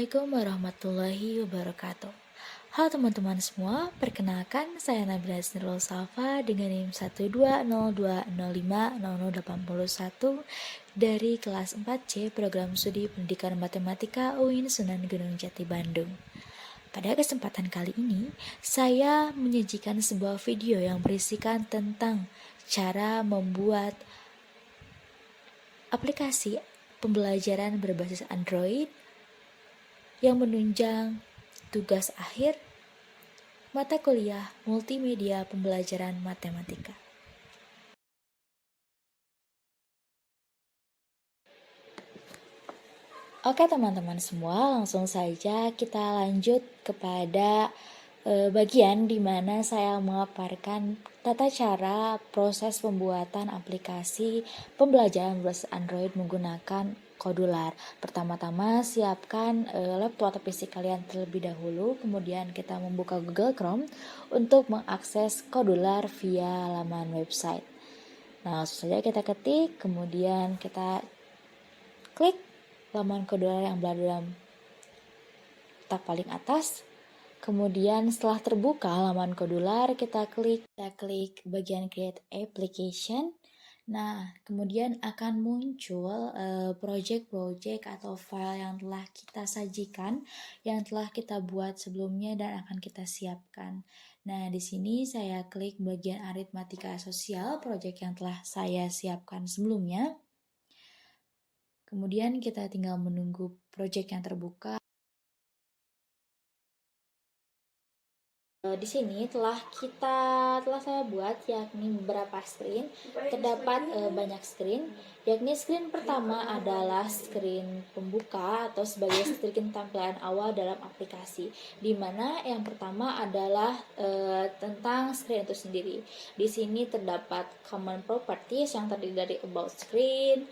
Assalamualaikum warahmatullahi wabarakatuh. Halo teman-teman semua, perkenalkan saya Nabila Nurul Safa dengan NIM 12020508081 dari kelas 4C Program Studi Pendidikan Matematika UIN Sunan Gunung Jati Bandung. Pada kesempatan kali ini, saya menyajikan sebuah video yang berisikan tentang cara membuat aplikasi pembelajaran berbasis Android yang menunjang tugas akhir mata kuliah multimedia pembelajaran matematika. Oke teman-teman semua, langsung saja kita lanjut kepada bagian di mana saya memaparkan tata cara proses pembuatan aplikasi pembelajaran berbasis Android menggunakan Kodular. Pertama-tama siapkan laptop atau PC kalian terlebih dahulu, kemudian kita membuka Google Chrome untuk mengakses Kodular via laman website. Nah, langsung saja kita ketik, kemudian kita klik laman Kodular yang berada dalam tab paling atas. Kemudian setelah terbuka halaman Kodular, kita klik bagian Create Application. Nah, kemudian akan muncul project-project atau file yang telah kita sajikan, yang telah kita buat sebelumnya dan akan kita siapkan. Nah, di sini saya klik bagian aritmatika sosial, project yang telah saya siapkan sebelumnya. Kemudian kita tinggal menunggu project yang terbuka. Di sini telah saya buat yakni beberapa screen. Terdapat banyak screen, yakni screen pertama adalah screen pembuka atau sebagai screen tampilan awal dalam aplikasi, di mana yang pertama adalah tentang screen itu sendiri. Di sini terdapat common properties yang terdiri dari about screen,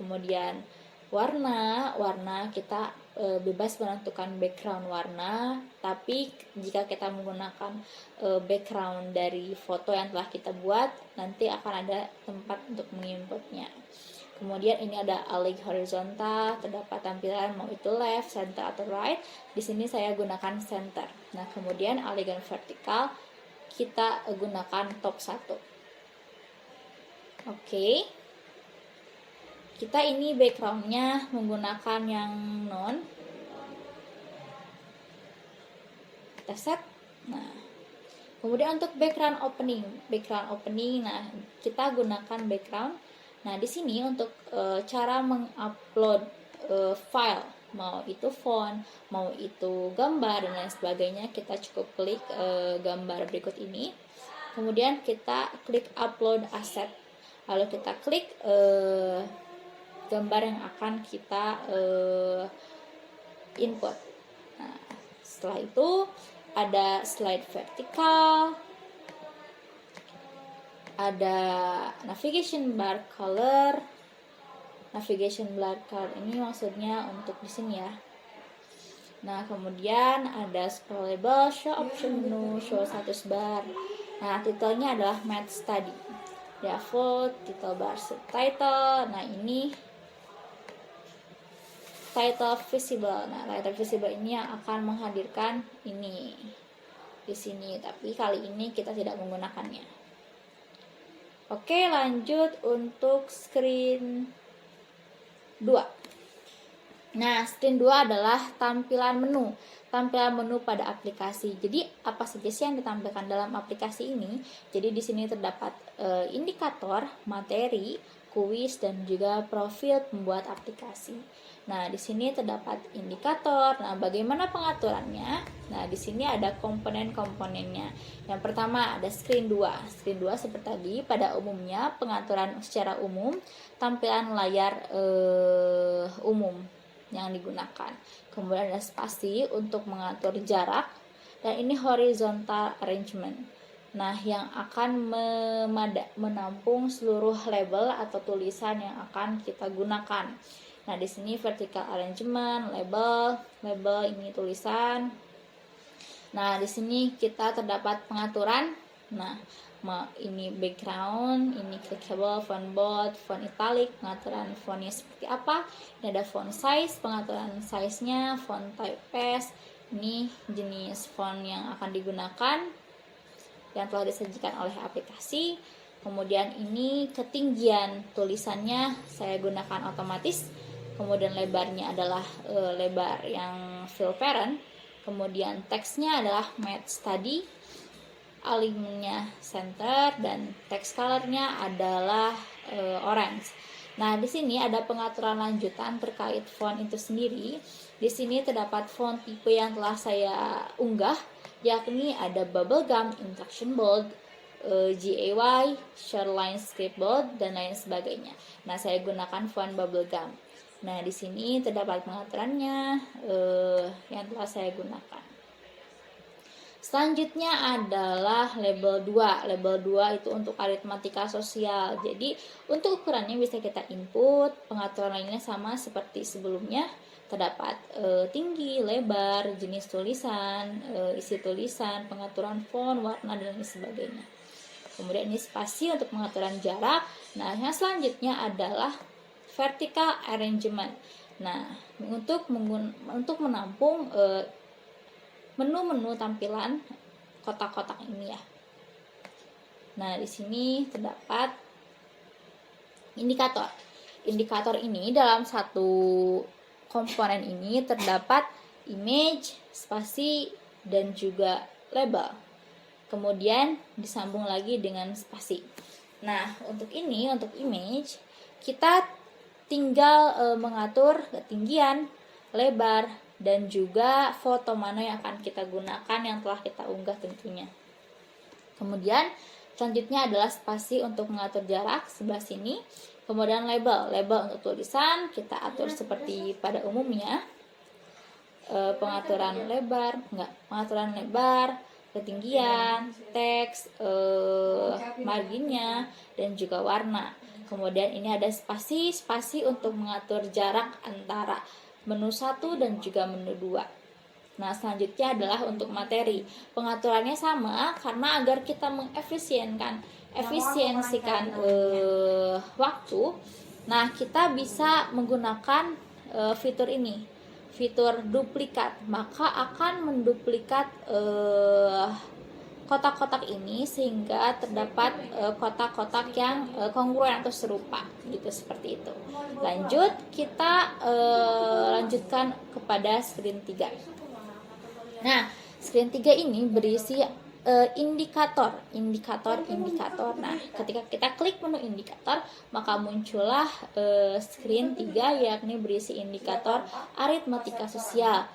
kemudian warna kita bebas menentukan background warna, tapi jika kita menggunakan background dari foto yang telah kita buat, nanti akan ada tempat untuk menginputnya. Kemudian ini ada align horizontal, terdapat tampilan mau itu left, center atau right. Di sini saya gunakan center. Nah, kemudian align vertikal kita gunakan top 1. Oke. Kita ini backgroundnya menggunakan yang non. Kita set. Nah, kemudian untuk background opening, nah kita gunakan background. Nah, di sini untuk cara mengupload file, mau itu font, mau itu gambar dan lain sebagainya, kita cukup klik gambar berikut ini. Kemudian kita klik upload asset. Lalu kita klik gambar yang akan kita input. Nah, setelah itu ada slide vertikal, ada navigation bar color. Navigation bar color ini maksudnya untuk di sini ya. Nah, kemudian ada scrollable, show option menu, show status bar. Nah, titelnya adalah math study. Default, title bar subtitle. Nah, ini title visible. Nah, title visible ini yang akan menghadirkan ini di sini, tapi kali ini kita tidak menggunakannya. Oke, lanjut untuk screen 2. Nah, screen 2 adalah tampilan menu pada aplikasi. Jadi, apa saja sih yang ditampilkan dalam aplikasi ini? Jadi, di sini terdapat indikator, materi, kuis, dan juga profil pembuat aplikasi. Nah, di sini terdapat indikator. Nah, bagaimana pengaturannya? Nah, di sini ada komponen-komponennya. Yang pertama ada screen 2. Screen 2 seperti tadi, pada umumnya pengaturan secara umum, tampilan layar umum yang digunakan. Kemudian ada spasi untuk mengatur jarak, dan ini horizontal arrangement. Nah, yang akan menampung seluruh label atau tulisan yang akan kita gunakan. Nah, di sini vertical arrangement, label ini tulisan. Nah, di sini kita terdapat pengaturan Nah, ini background, ini clickable, font bold, font italic, pengaturan fontnya seperti apa. Ini ada font size, pengaturan size-nya, font typeface, ini jenis font yang akan digunakan yang telah disajikan oleh aplikasi. Kemudian ini ketinggian tulisannya saya gunakan otomatis. Kemudian lebarnya adalah lebar yang fill parent. Kemudian teksnya adalah math study, alignmentnya center, dan text colornya adalah orange. Nah, di sini ada pengaturan lanjutan terkait font itu sendiri. Di sini terdapat font tipe yang telah saya unggah, yakni ada bubblegum, instruction bold, GAY, Shoreline script bold, dan lain sebagainya. Nah, saya gunakan font bubblegum. Nah, di sini terdapat pengaturannya yang telah saya gunakan. Selanjutnya adalah label 2. Label 2 itu untuk aritmatika sosial. Jadi, untuk ukurannya bisa kita input. Pengaturan lainnya sama seperti sebelumnya. Terdapat tinggi, lebar, jenis tulisan, isi tulisan, pengaturan font, warna, dan lain sebagainya. Kemudian ini spasi untuk pengaturan jarak. Nah, yang selanjutnya adalah vertical arrangement. Nah, untuk menampung menu-menu tampilan kotak-kotak ini ya. Nah, di sini terdapat indikator. Indikator ini dalam satu komponen ini terdapat image, spasi, dan juga label. Kemudian disambung lagi dengan spasi. Nah, untuk image, kita tinggal mengatur ketinggian, lebar, dan juga foto mana yang akan kita gunakan yang telah kita unggah tentunya. Kemudian selanjutnya adalah spasi untuk mengatur jarak sebelah sini. Kemudian label untuk tulisan kita atur seperti pada umumnya. Pengaturan lebar, ketinggian, teks, marginnya, dan juga warna. Kemudian ini ada spasi untuk mengatur jarak antara menu 1 dan juga menu 2. Nah, selanjutnya adalah untuk materi. Pengaturannya sama karena agar kita efisiensikan waktu. Nah, kita bisa menggunakan fitur ini, fitur duplikat. Maka akan menduplikat kotak-kotak ini sehingga terdapat kotak-kotak yang kongruen atau serupa gitu, seperti itu. Lanjut, kita lanjutkan kepada screen 3. Nah, screen 3 ini berisi indikator. Nah, ketika kita klik menu indikator, maka muncullah screen 3 yakni berisi indikator aritmatika sosial.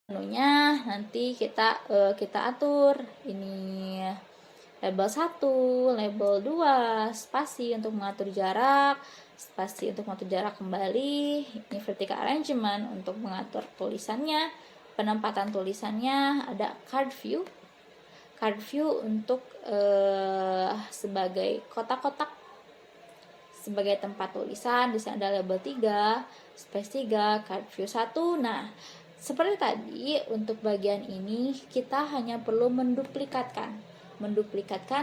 Menunya nanti kita atur. Ini label 1, label 2, spasi untuk mengatur jarak, spasi untuk mengatur jarak kembali, ini vertical arrangement untuk mengatur tulisannya, penempatan tulisannya, ada card view untuk sebagai kotak-kotak sebagai tempat tulisan. Di sana ada label 3, space 3, card view 1. Nah, seperti tadi, untuk bagian ini kita hanya perlu menduplikatkan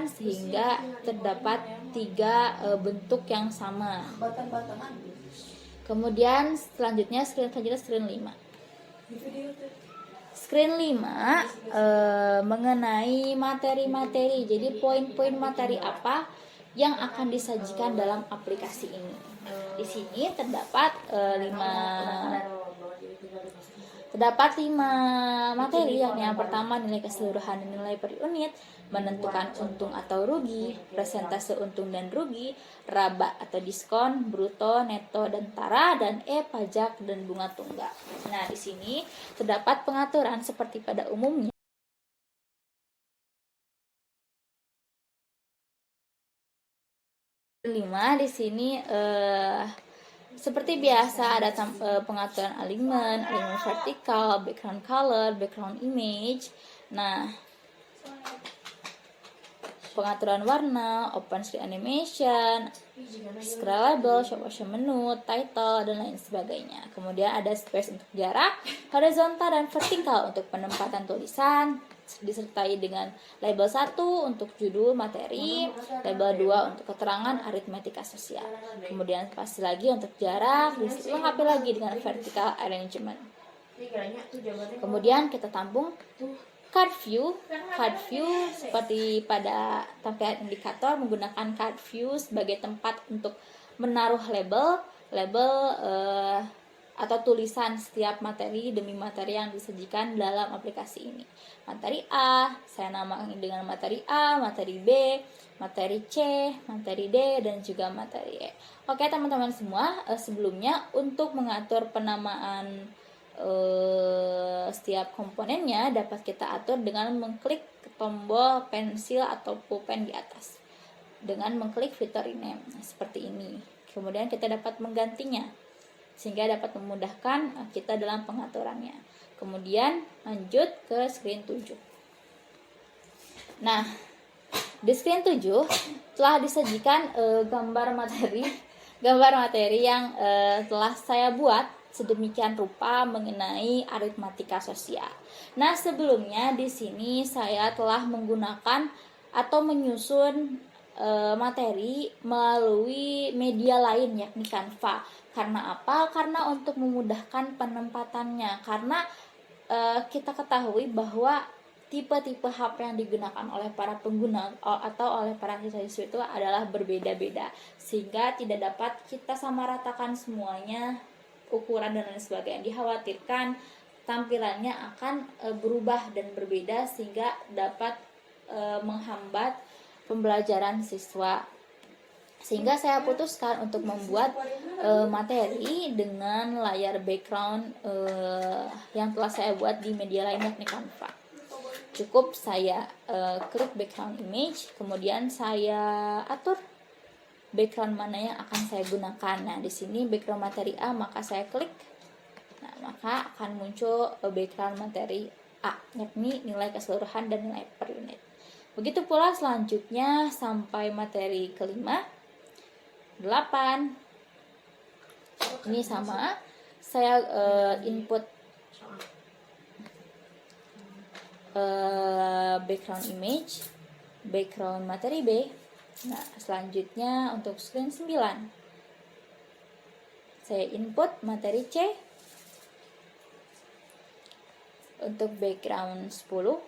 sehingga terdapat 3 bentuk yang sama. Kemudian selanjutnya screen 5. Screen 5 mengenai materi-materi. Jadi poin-poin materi apa yang akan disajikan dalam aplikasi ini. Di sini terdapat 5 materi, yakni yang pertama nilai keseluruhan dan nilai per unit, menentukan untung atau rugi, presentase untung dan rugi, raba atau diskon, bruto, neto, dan tara, dan pajak dan bunga tunggal. Nah, di sini terdapat pengaturan seperti pada umumnya. Di sini seperti biasa ada pengaturan alignment vertikal, background color, background image. Nah, pengaturan warna, open screen animation, scrollable, show option menu, title, dan lain sebagainya. Kemudian ada space untuk jarak, horizontal dan vertikal untuk penempatan tulisan, disertai dengan label 1 untuk judul materi, label 2 untuk keterangan aritmetika sosial. Kemudian spasi lagi untuk jarak, dilengkapi lagi dengan vertical arrangement. Kemudian kita tampung card view seperti pada tampilan indikator, menggunakan card view sebagai tempat untuk menaruh label atau tulisan setiap materi demi materi yang disajikan dalam aplikasi ini. Materi A saya namakan dengan materi A, materi B, materi C, materi D, dan juga materi E. Oke teman-teman semua, sebelumnya untuk mengatur penamaan setiap komponennya dapat kita atur dengan mengklik tombol pensil atau pulpen di atas dengan mengklik fitur rename seperti ini. Kemudian kita dapat menggantinya sehingga dapat memudahkan kita dalam pengaturannya. Kemudian lanjut ke screen 7. Nah, di screen 7 telah disajikan gambar materi yang telah saya buat sedemikian rupa mengenai aritmatika sosial. Nah, sebelumnya di sini saya telah menggunakan atau menyusun materi melalui media lain yakni Canva. Karena apa? Karena untuk memudahkan penempatannya. Karena kita ketahui bahwa tipe-tipe HP yang digunakan oleh para pengguna atau oleh para siswa itu adalah berbeda-beda, sehingga tidak dapat kita samaratakan semuanya ukuran dan lain sebagainya. Dikhawatirkan tampilannya akan berubah dan berbeda sehingga dapat menghambat pembelajaran siswa. Sehingga saya putuskan untuk membuat materi dengan layar background yang telah saya buat di media lain yakni Canva. Cukup saya klik background image, kemudian saya atur background mana yang akan saya gunakan. Nah, di sini background materi A, maka saya klik. Nah, maka akan muncul background materi A, yakni nilai keseluruhan dan nilai per unit. Begitu pula selanjutnya sampai materi kelima, 8. Ini sama, saya input background image, background materi B. Nah, selanjutnya untuk screen 9 saya input materi C. Untuk background 10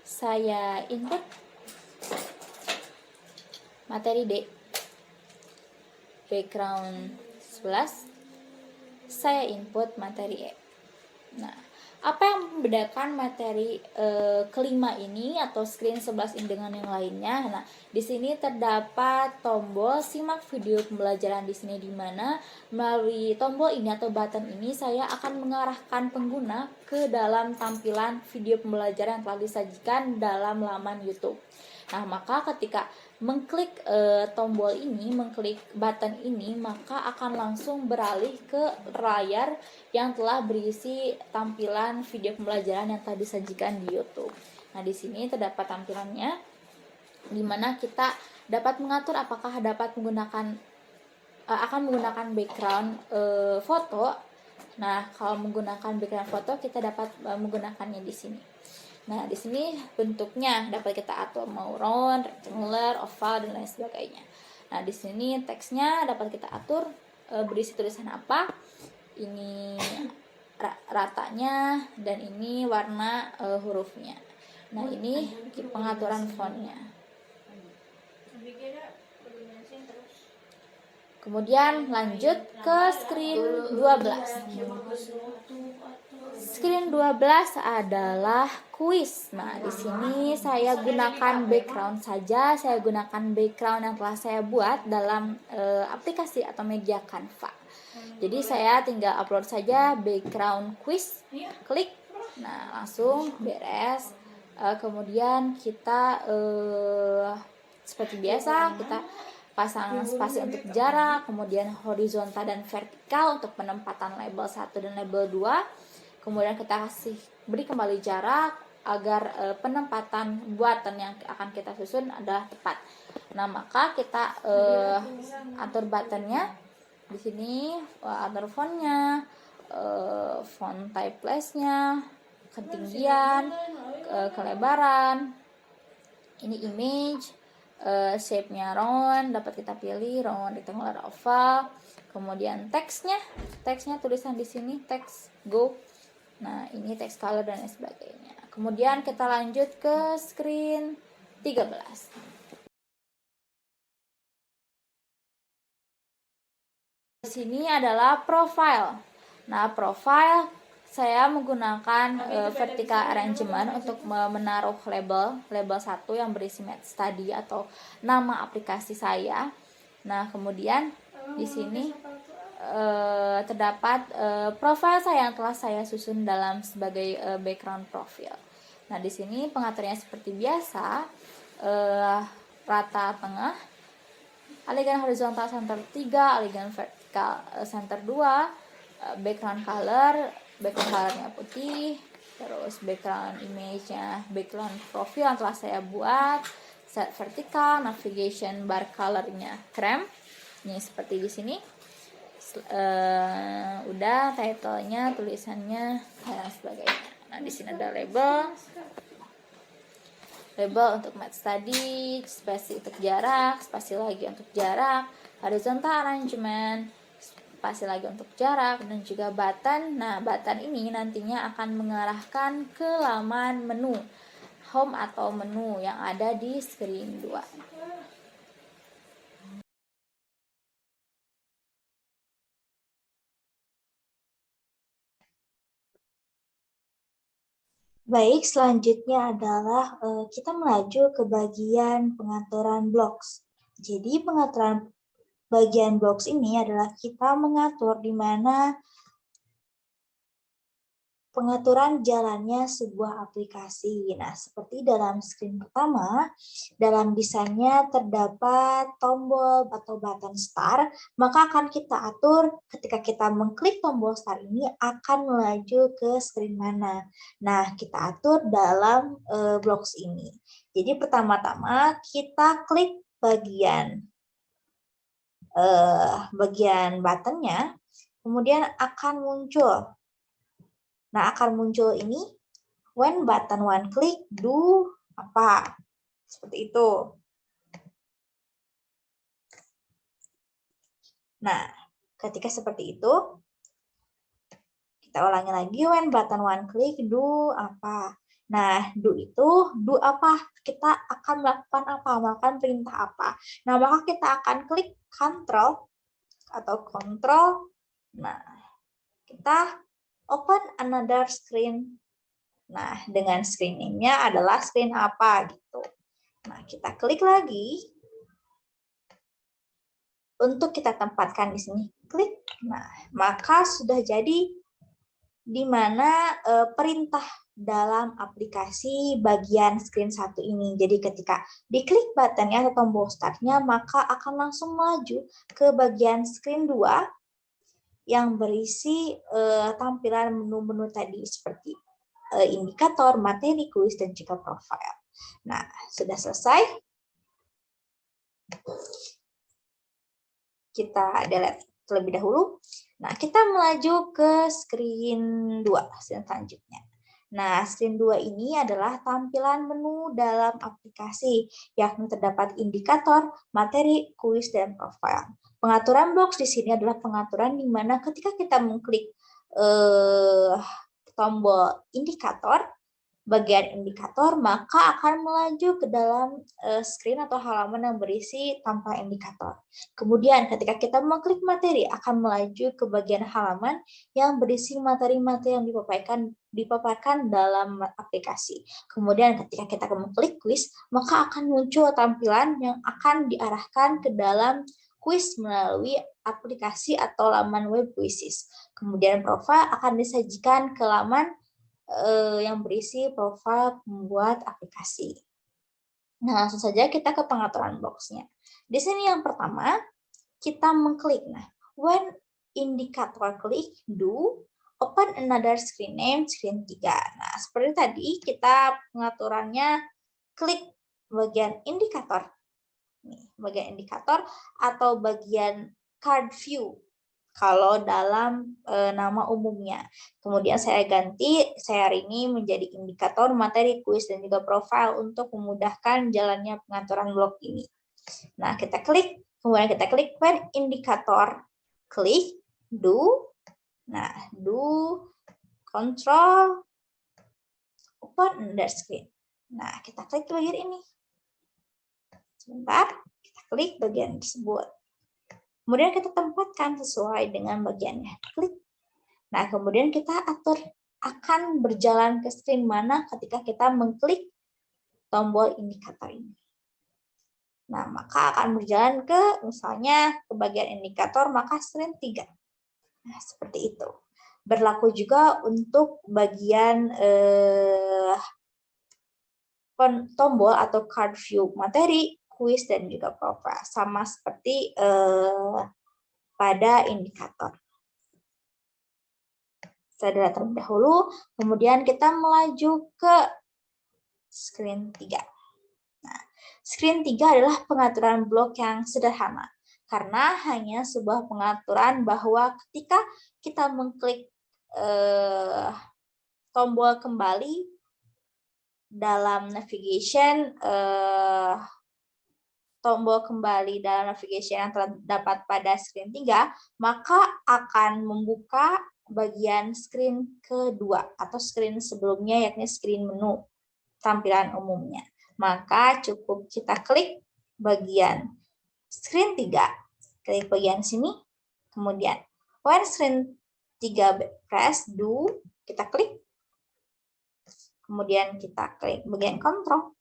saya input materi D. Background 11 saya input materi E. Nah, apa yang membedakan materi kelima ini atau screen 11 ini dengan yang lainnya? Nah, di sini terdapat tombol simak video pembelajaran di sini, di mana melalui tombol ini atau button ini saya akan mengarahkan pengguna ke dalam tampilan video pembelajaran yang telah disajikan dalam laman YouTube. Nah, maka ketika mengklik tombol ini, mengklik button ini, maka akan langsung beralih ke layar yang telah berisi tampilan video pembelajaran yang telah disajikan di YouTube. Nah, di sini terdapat tampilannya, di mana kita dapat mengatur apakah dapat menggunakan akan menggunakan background foto. Nah, kalau menggunakan background foto kita dapat menggunakannya di sini. Nah, di sini bentuknya dapat kita atur mau round, rectangular, oval, dan lain sebagainya. Nah, di sini teksnya dapat kita atur berisi tulisan apa. Ini ratanya dan ini warna hurufnya. Nah, ini pengaturan fontnya. Kemudian lanjut ke screen 12. Screen 12 adalah kuis. Nah, di sini saya gunakan background saja. Saya gunakan background yang telah saya buat dalam aplikasi atau media Canva. Jadi saya tinggal upload saja background quiz. Klik. Nah, langsung beres. Kemudian kita seperti biasa kita pasang spasi untuk jarak, kemudian horizontal dan vertikal untuk penempatan label 1 dan label 2. kemudian kita beri kembali jarak agar penempatan buatan yang akan kita susun adalah tepat. Nah, maka kita atur buttonnya di sini, atur fontnya, font type place-nya, ketinggian, kelebaran, ini image, shape-nya round, dapat kita pilih round, rectangular, oval. Kemudian teksnya tulisan di sini teks go. Nah, ini text color dan lain sebagainya. Kemudian kita lanjut ke screen 13. Di sini adalah profile. Nah, profile saya menggunakan vertical arrangement untuk menaruh label 1 yang berisi match study atau nama aplikasi saya. Nah, kemudian di sini terdapat profil saya yang telah saya susun dalam sebagai background profile. Nah, di sini pengaturannya seperti biasa, rata tengah, alignment horizontal center 3, alignment vertikal center 2, background colornya putih, terus background image-nya, background profil yang telah saya buat, set vertikal, navigation bar colornya krem, ini seperti di sini. Udah title-nya, tulisannya dan sebagainya. Nah, di sini ada label untuk match study, spasi untuk jarak, spasi lagi untuk jarak, horizontal arrangement, spasi lagi untuk jarak, dan juga button. Nah, button ini nantinya akan mengarahkan ke laman menu home atau menu yang ada di screen 2. Baik, selanjutnya adalah kita melaju ke bagian pengaturan blocks. Jadi pengaturan bagian blocks ini adalah kita mengatur di mana pengaturan jalannya sebuah aplikasi. Nah, seperti dalam screen pertama, dalam desainnya terdapat tombol atau button start, maka akan kita atur ketika kita mengklik tombol start ini akan melaju ke screen mana. Nah, kita atur dalam blocks ini. Jadi pertama-tama kita klik bagian buttonnya, kemudian akan muncul. Nah, akan muncul ini, when button one click, do apa? Seperti itu. Nah, ketika seperti itu, kita ulangi lagi, when button one click, do apa? Nah, do itu, do apa? Kita akan melakukan apa? Melakukan perintah apa? Nah, maka kita akan klik control atau control. Nah, kita open another screen. Nah, dengan screen name-nya adalah screen apa gitu. Nah, kita klik lagi untuk kita tempatkan di sini. Klik. Nah, maka sudah jadi di mana perintah dalam aplikasi bagian screen 1 ini. Jadi ketika diklik buttonnya atau tombol start-nya, maka akan langsung melaju ke bagian screen 2 yang berisi tampilan menu-menu tadi seperti indikator, materi, kuis, dan juga profile. Nah, sudah selesai. Kita delete terlebih dahulu. Nah, kita melaju ke screen 2, screen selanjutnya. Nah, screen 2 ini adalah tampilan menu dalam aplikasi, yakni terdapat indikator, materi, kuis, dan profile. Pengaturan blocks di sini adalah pengaturan di mana ketika kita mengklik tombol indikator, bagian indikator, maka akan melaju ke dalam screen atau halaman yang berisi tanpa indikator. Kemudian ketika kita mengklik materi, akan melaju ke bagian halaman yang berisi materi-materi yang dipaparkan dalam aplikasi. Kemudian ketika kita mengklik kuis, maka akan muncul tampilan yang akan diarahkan ke dalam kuis melalui aplikasi atau laman web quizzes. Kemudian profil akan disajikan ke laman yang berisi profil pembuat aplikasi. Nah, langsung saja kita ke pengaturan box-nya. Di sini yang pertama, kita mengklik. Nah, when indicator click, do, open another screen name, screen 3. Nah, seperti tadi kita pengaturannya klik bagian indikator. Nih, bagian indikator atau bagian card view kalau dalam nama umumnya. Kemudian saya ganti, saya hari ini menjadi indikator, materi, kuis, dan juga profile untuk memudahkan jalannya pengaturan blok ini. Nah, kita klik, kemudian kita klik when indikator, klik, do, nah, do, control, open another screen. Nah, kita klik bagian ini. Sebentar, kita klik bagian tersebut. Kemudian kita tempatkan sesuai dengan bagiannya. Klik. Nah, kemudian kita atur akan berjalan ke screen mana ketika kita mengklik tombol indikator ini. Nah, maka akan berjalan ke, misalnya, ke bagian indikator, maka screen 3. Nah, seperti itu. Berlaku juga untuk bagian tombol atau card view materi, kuis, dan juga profile. Sama seperti pada indikator. Saya terlebih dahulu, kemudian kita melaju ke screen 3. Nah, screen 3 adalah pengaturan blok yang sederhana, karena hanya sebuah pengaturan bahwa ketika kita mengklik tombol kembali dalam navigation, yang terdapat pada screen 3, maka akan membuka bagian screen kedua atau screen sebelumnya, yakni screen menu tampilan umumnya. Maka cukup kita klik bagian screen 3, klik bagian sini, kemudian when screen 3 press do, kita klik, kemudian kita klik bagian kontrol.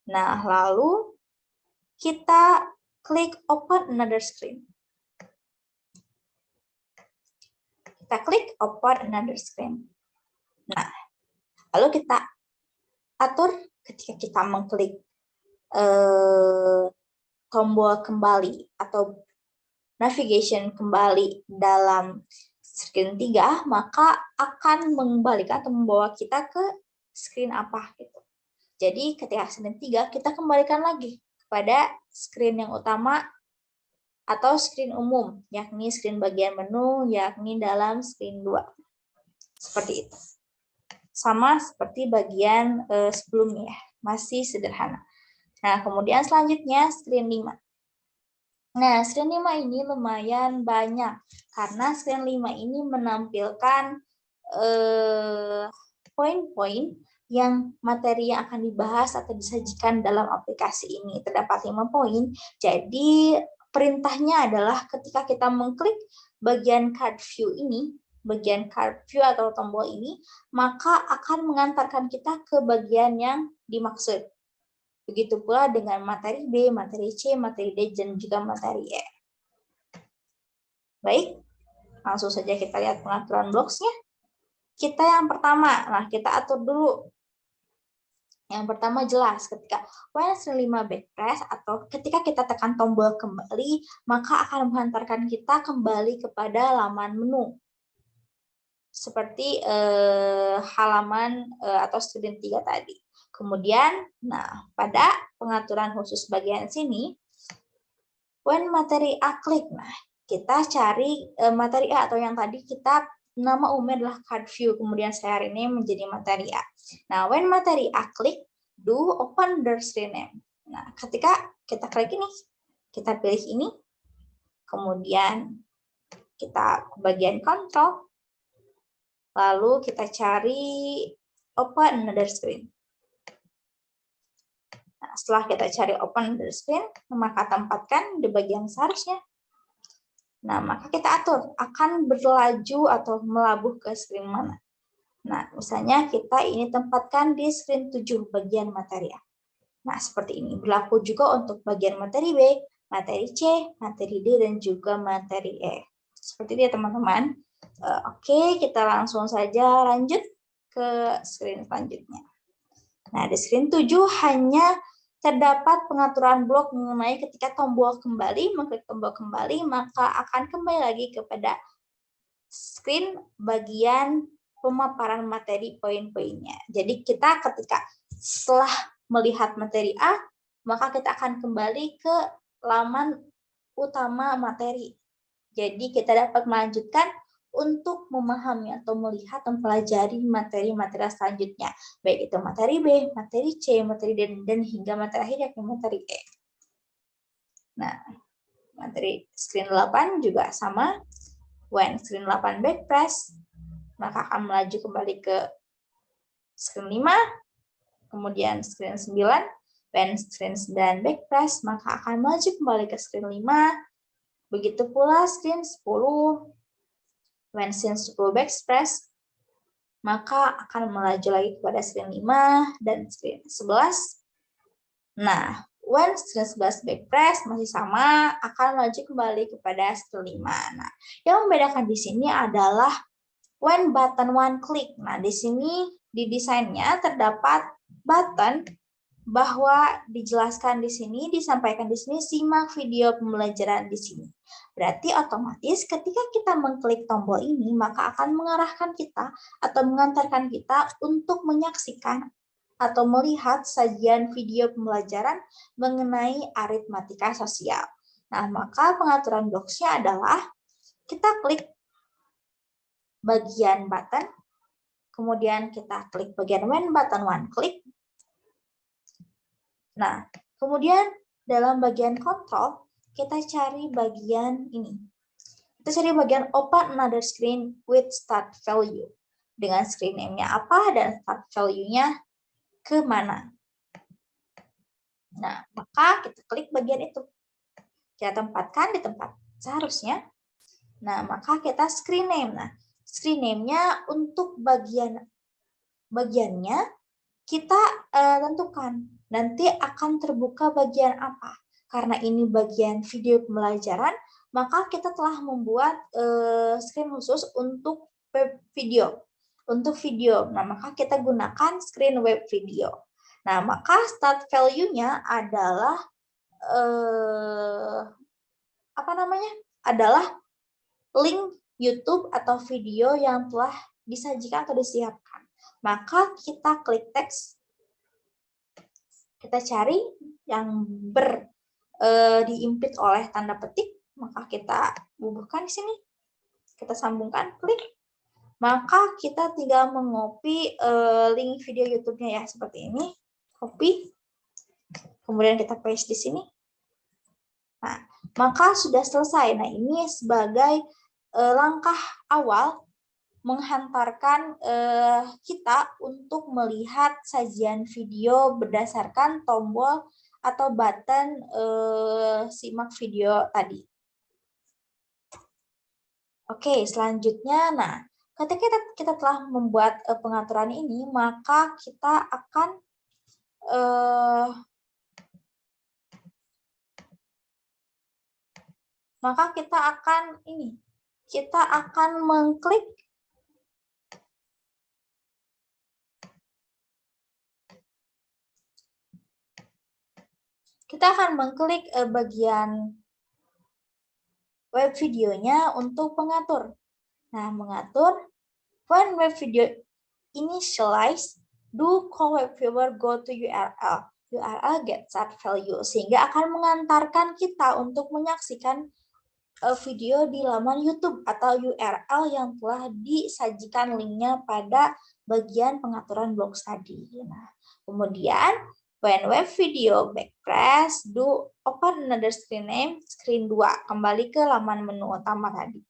Nah, lalu kita klik open another screen. Kita klik open another screen. Nah, lalu kita atur ketika kita mengklik tombol kembali atau navigation kembali dalam screen 3, maka akan mengembalikan atau membawa kita ke screen apa gitu. Jadi ketika screen 3, kita kembalikan lagi kepada screen yang utama atau screen umum, yakni screen bagian menu, yakni dalam screen 2. Seperti itu. Sama seperti bagian sebelumnya, masih sederhana. Nah, kemudian selanjutnya screen 5. Nah, screen 5 ini lumayan banyak, karena screen 5 ini menampilkan poin-poin yang materi yang akan dibahas atau disajikan dalam aplikasi ini. Terdapat 5 poin, jadi perintahnya adalah ketika kita mengklik bagian card view ini, bagian card view atau tombol ini, maka akan mengantarkan kita ke bagian yang dimaksud. Begitu pula dengan materi B, materi C, materi D, dan juga materi E. Baik, langsung saja kita lihat pengaturan blocks-nya. Kita yang pertama, nah kita atur dulu. Yang pertama jelas, ketika when screen 5 backpress atau ketika kita tekan tombol kembali, maka akan menghantarkan kita kembali kepada laman menu. Seperti halaman atau screen 3 tadi. Kemudian, nah pada pengaturan khusus bagian sini, when materi A klik, nah kita cari materi A atau yang tadi kita nama umumnya adalah card view, kemudian saya rename menjadi materi A. Nah, when materi A klik, do open the screen name. Nah, ketika kita klik ini, kita pilih ini, kemudian kita ke bagian kontrol, lalu kita cari open another screen. Nah, setelah kita cari open another screen, maka tempatkan di bagian seharusnya. Nah, maka kita atur akan berlaju atau melabuh ke screen mana. Nah, misalnya kita ini tempatkan di screen 7 bagian materi A. Nah, seperti ini. Berlaku juga untuk bagian materi B, materi C, materi D, dan juga materi E. Seperti itu ya teman-teman. Oke, kita langsung saja lanjut ke screen selanjutnya. Nah, di screen 7 hanya terdapat pengaturan blok mengenai ketika tombol kembali, mengklik tombol kembali, maka akan kembali lagi kepada screen bagian pemaparan materi poin-poinnya. Jadi kita ketika setelah melihat materi A, maka kita akan kembali ke laman utama materi. Jadi kita dapat melanjutkan untuk memahami atau melihat mempelajari materi-materi selanjutnya, baik itu materi B, materi C, materi D, dan hingga materi akhir yakni materi E. Nah, materi screen 8 juga sama. When screen 8 backpress, maka akan melaju kembali ke screen 5, kemudian screen 9, when screen 9 backpress, maka akan melaju kembali ke screen 5, begitu pula screen 10, when screen 10 backpress, maka akan melaju lagi kepada screen 5 dan screen 11. Nah, when screen 11 backpress masih sama, akan melaju kembali kepada screen 5. Nah, yang membedakan di sini adalah when button one click. Nah, di sini di desainnya terdapat button bahwa dijelaskan di sini, disampaikan di sini, simak video pembelajaran di sini. Berarti otomatis ketika kita mengklik tombol ini, maka akan mengarahkan kita atau mengantarkan kita untuk menyaksikan atau melihat sajian video pembelajaran mengenai aritmatika sosial. Nah, maka pengaturan box-nya adalah kita klik bagian button, kemudian kita klik bagian when button one click. Nah, kemudian dalam bagian kontrol, kita cari bagian ini. Kita cari bagian open another screen with start value. Dengan screen name-nya apa dan start value-nya kemana. Nah, maka kita klik bagian itu. Kita tempatkan di tempat seharusnya. Nah, maka kita screen name. Nah, screen name-nya untuk bagiannya kita tentukan. Nanti akan terbuka bagian apa. Karena ini bagian video pembelajaran, maka kita telah membuat screen khusus untuk web video. Untuk video, nah maka kita gunakan screen web video. Nah, maka start value-nya adalah adalah link YouTube atau video yang telah disajikan atau disiapkan. Maka kita klik teks, kita cari yang diimpit oleh tanda petik, maka kita bubuhkan di sini, kita sambungkan, klik, maka kita tinggal mengopi link video YouTube-nya ya seperti ini, copy, kemudian kita paste di sini. Nah, maka sudah selesai. Nah, ini sebagai langkah awal menghantarkan kita untuk melihat sajian video berdasarkan tombol atau button simak video tadi. Oke, selanjutnya, nah, ketika kita telah membuat pengaturan ini, maka kita akan mengklik bagian web videonya untuk mengatur. Nah, mengatur when web video initialize, do call web viewer go to URL. URL get start value, sehingga akan mengantarkan kita untuk menyaksikan video di laman YouTube atau URL yang telah disajikan linknya pada bagian pengaturan box tadi. Nah, kemudian when web video backpress, do open another screen name, screen 2, kembali ke laman menu utama tadi.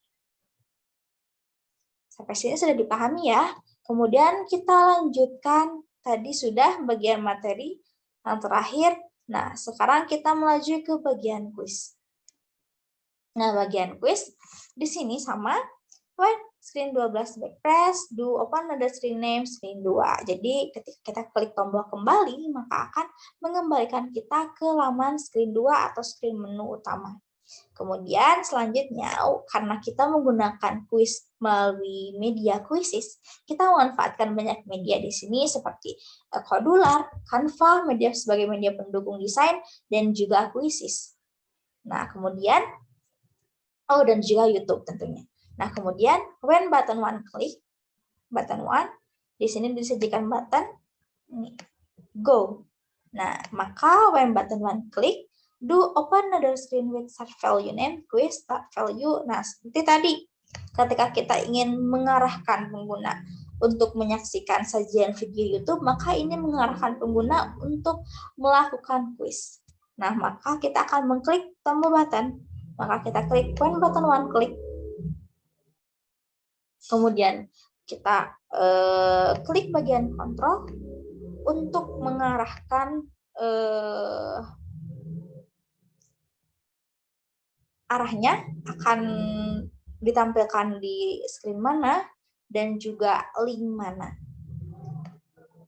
Sampai sini sudah dipahami ya. Kemudian kita lanjutkan, tadi sudah bagian materi yang terakhir. Nah, sekarang kita melaju ke bagian kuis. Nah, bagian kuis di sini sama when screen 12 backpress, do open another screen name, screen 2. Jadi ketika kita klik tombol kembali, maka akan mengembalikan kita ke laman screen 2 atau screen menu utama. Kemudian selanjutnya, karena kita menggunakan kuis melalui media Quizzes, kita memanfaatkan banyak media di sini seperti Kodular, Canva, media sebagai media pendukung desain, dan juga Quizzes. Nah, kemudian, dan juga YouTube tentunya. Nah, kemudian when button one click, button one, di sini disajikan button go. Nah, maka when button one click, do open another screen with search value name, quiz, start value. Nah, seperti tadi, ketika kita ingin mengarahkan pengguna untuk menyaksikan sajian video YouTube, maka ini mengarahkan pengguna untuk melakukan quiz. Nah, maka kita akan mengklik tombol button. Maka kita klik when button one click. Kemudian kita klik bagian kontrol untuk mengarahkan arahnya akan ditampilkan di screen mana dan juga link mana.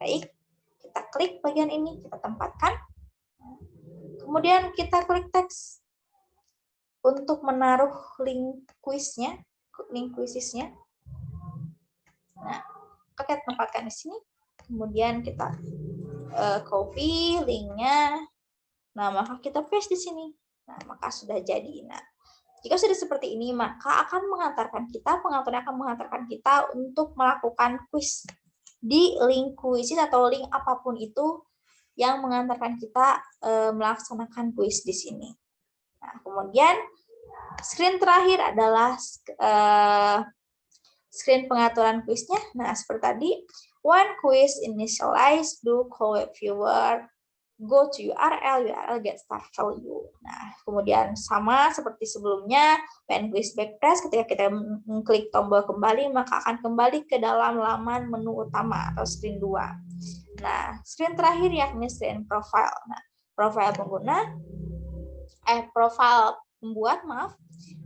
Baik, kita klik bagian ini, kita tempatkan. Kemudian kita klik teks untuk menaruh link kuisnya, link kuisisnya. Nah, kita tempatkan di sini. Kemudian kita copy linknya. Nah, maka kita paste di sini. Nah, maka sudah jadi. Nah, jika sudah seperti ini, maka akan mengantarkan kita, pengaturnya akan mengantarkan kita untuk melakukan quiz di link kuisis atau link apapun itu yang mengantarkan kita melaksanakan quiz di sini. Nah, kemudian screen terakhir adalah screen pengaturan kuisnya. Nah, seperti tadi, when quiz initialize, do call web viewer, go to URL get start value. Nah, kemudian sama seperti sebelumnya, when quiz backpress, ketika kita mengklik tombol kembali, maka akan kembali ke dalam laman menu utama atau screen 2. Nah, screen terakhir yakni screen profile. Nah, profile pengguna, profile pembuat, maaf.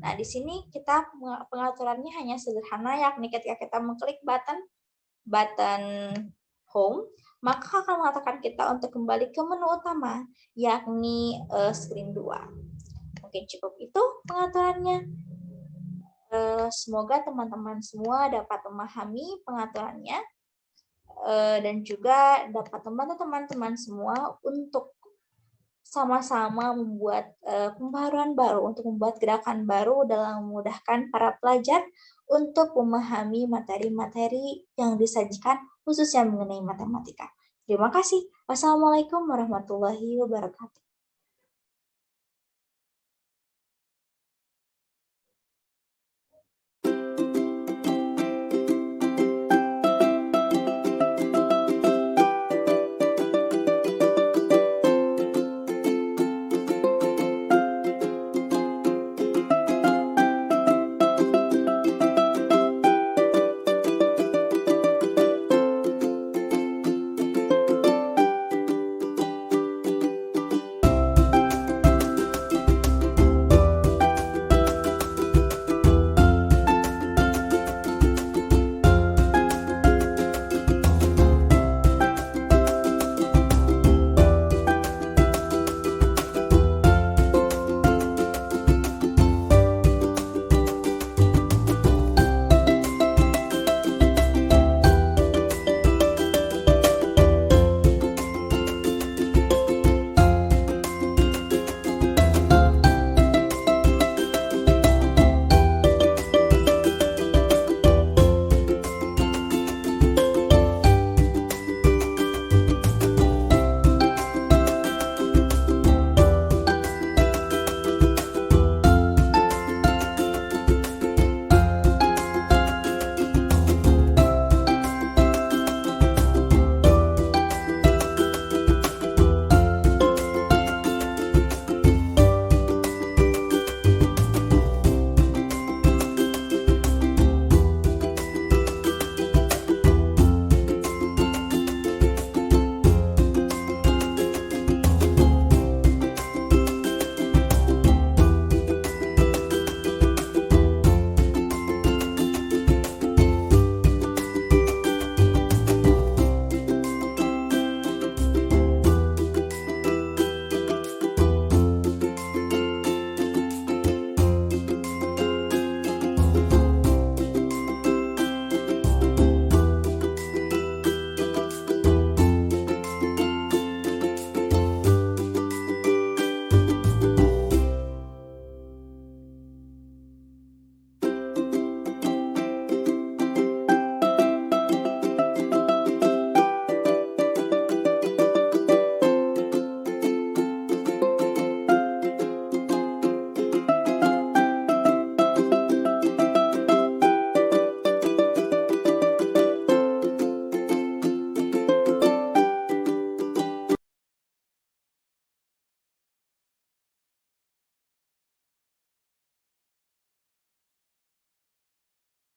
Nah, di sini kita pengaturannya hanya sederhana, yakni ketika kita mengklik button home, maka akan mengatakan kita untuk kembali ke menu utama, yakni screen 2. Mungkin cukup itu pengaturannya. Semoga teman-teman semua dapat memahami pengaturannya dan juga dapat membantu teman-teman semua untuk sama-sama membuat pembaharuan baru, untuk membuat gerakan baru dalam memudahkan para pelajar untuk memahami materi-materi yang disajikan khususnya mengenai matematika. Terima kasih. Wassalamualaikum warahmatullahi wabarakatuh.